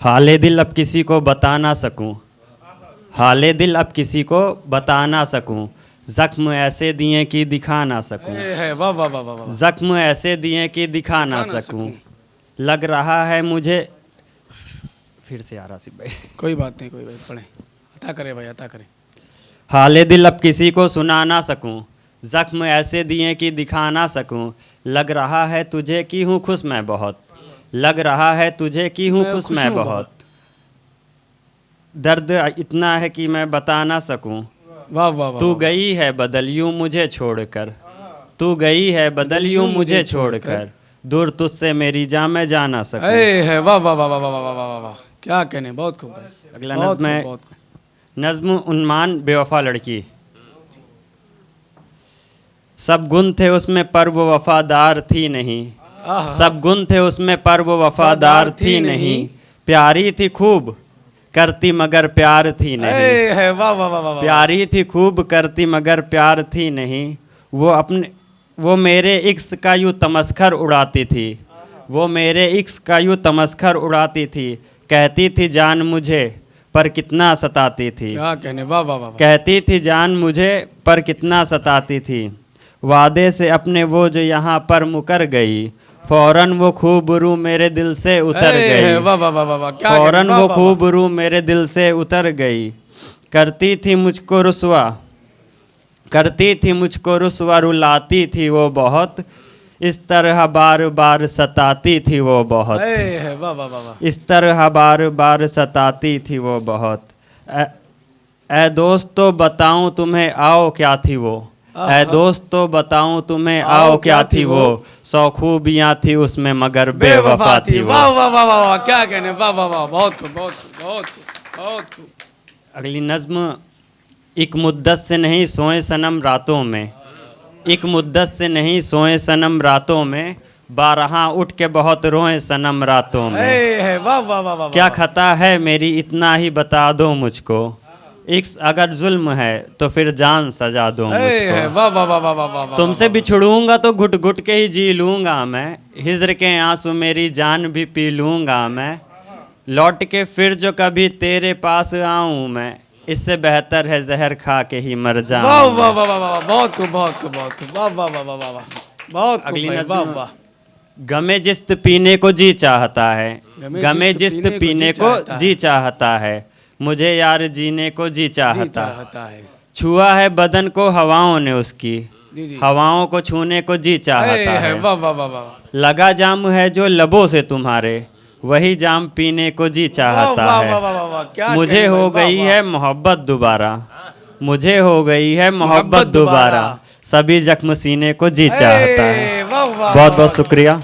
हाले दिल अब किसी को बता ना सकूं, हाले दिल अब किसी को बता ना सकूं, जख्म ऐसे दिए कि दिखा ना सकूं, वाह वाह वाह वाह वाह। जख्म ऐसे दिए कि दिखा ना सकूं, लग रहा है मुझे। फिर से आ रहा सिर्फ भाई। कोई बात नहीं, कोई बात पढ़े, अता करे भाई, अता करे। हाले दिल अब किसी को सुना ना सकूं, जख्म ऐसे दिए कि दिखा ना सकूं, लग रहा है तुझे कि हूँ खुश मैं बहुत, लग रहा है तुझे कि हूँ खुश मैं बहुत, दर्द इतना है कि मैं बता ना सकूं, वाह वाह वाह। तू गई है बदल यूं मुझे छोड़कर, तू गई है बदल यूं मुझे छोड़कर, दूर तुझसे मेरी जान मैं जा ना सकूं। है वाह वाह वाह वाह वाह वाह वाह वाह, क्या कहने, बहुत खूब। अगला नज़्म है नज़्म उन्मान बेवफा लड़की। सब गुण थे उसमें पर वो वफादार थी नहीं, सब गुण थे उसमें पर वो वफादार थी नहीं, प्यारी थी खूब करती मगर प्यार थी नहीं, वाह वाह वाह वाह। प्यारी थी खूब करती मगर प्यार थी नहीं, वो मेरे इश्क का यूँ तमस्खर उड़ाती थी, वो मेरे इश्क का यूँ तमस्खर उड़ाती थी, कहती थी जान मुझे पर कितना सताती थी, क्या कहने, वाह वाह वाह। कहती थी जान मुझे पर कितना सताती थी, वादे से अपने वो जो यहाँ पर मुकर गई, फौरन वो खूबरू मेरे दिल से उतर गई, वाह वाह वाह वाह। फौरन वो खूबरू मेरे दिल से उतर गई, करती थी मुझको रुसवा, करती थी मुझको रुसवा, रुलाती थी वो बहुत, इस तरह बार बार सताती थी वो बहुत, वाह वाह वाह। इस तरह बार बार सताती थी वो बहुत। ए दोस्तों बताऊं तुम्हें आओ क्या थी वो, ऐ दोस्तों बताऊं तुम्हें आओ क्या थी वो, 100 खूबियां थी उसमें मगर बेवफा थी वो। वाह वाह वाह वाह, क्या कहने, वाह वाह वाह, बहुत खूब बहुत खूब बहुत खूब बहुत खूब। अगली नज़्म एक मुद्दत से नहीं सोए सनम रातों में, एक मुद्दत से नहीं सोए सनम रातों में, बारहा उठ के बहुत रोए सनम रातों में, वाह वाह वाह वाह। क्या खता है मेरी इतना ही बता दो मुझको, इश्क अगर जुल्म है तो फिर जान सजा दो मुझको, वाह वाह वाह वाह वाह। तुमसे बिछड़ूंगा तो घुट घुट के ही जी लूंगा मैं, हिज्र के आंसू मेरी जान भी पी लूंगा मैं, लौट के फिर जो कभी तेरे पास आऊं मैं, इससे बेहतर है जहर खा के ही मर जाऊं। वाह वाह वाह वाह वाह, बहुत खूब बहुत खूब बहुत खूब, वाह वाह वाह वाह वाह, बहुत अगली खूब, वाह वाह। गमे जिस्त पीने को जी चाहता है, गमे जिस्त पीने को जी चाहता है, मुझे यार जीने को जी चाहता है, छुआ है बदन को हवाओं ने उसकी, हवाओं को छूने को जी चाहता है, वाह वाह वाह वाह। लगा जाम है जो लबों से तुम्हारे, वही जाम पीने को जी चाहता है, मुझे हो गई है मोहब्बत दोबारा, मुझे हो गई है मोहब्बत दोबारा, सभी जख्म सीने को जी चाहता है। बहुत बहुत शुक्रिया।